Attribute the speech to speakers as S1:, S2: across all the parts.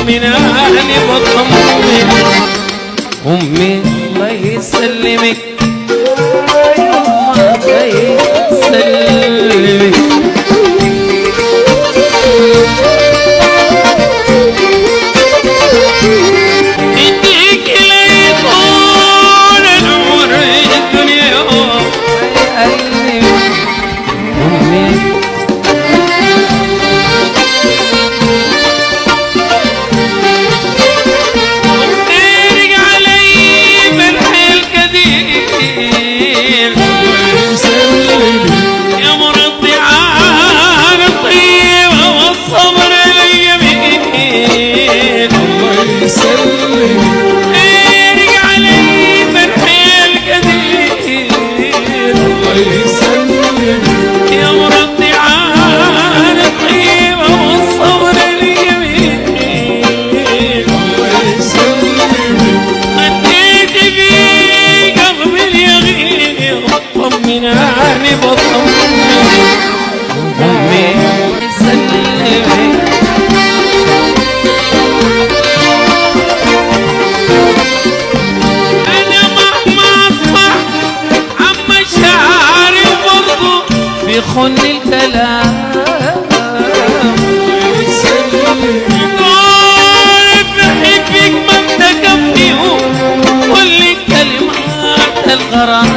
S1: طمناني بطمن أمي الله يسلمك الله يسلمك يديك لي طول العمر الدنيا أمي طمناني بطمن أمي يسلمك أنا مهما أصبح عم مشاعري وبرضه بيخن الكلام دول بحبك ما بتكفيهم كل كلمات الغرام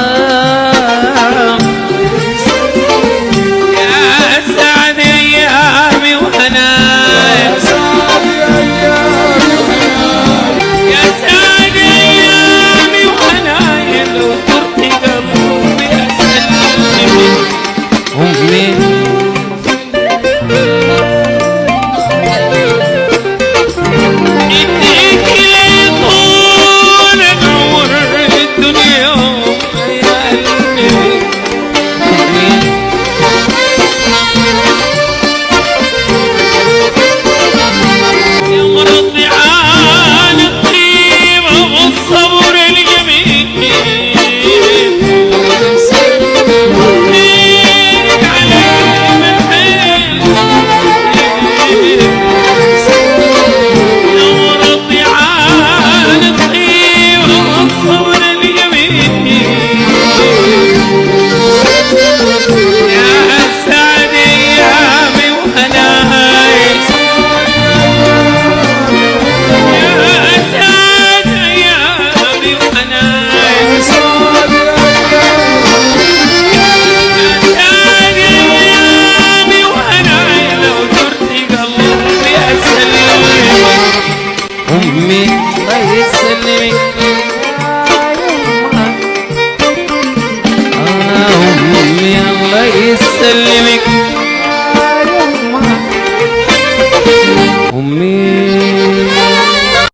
S1: أمي الله يسلمك أمي الله يسلمك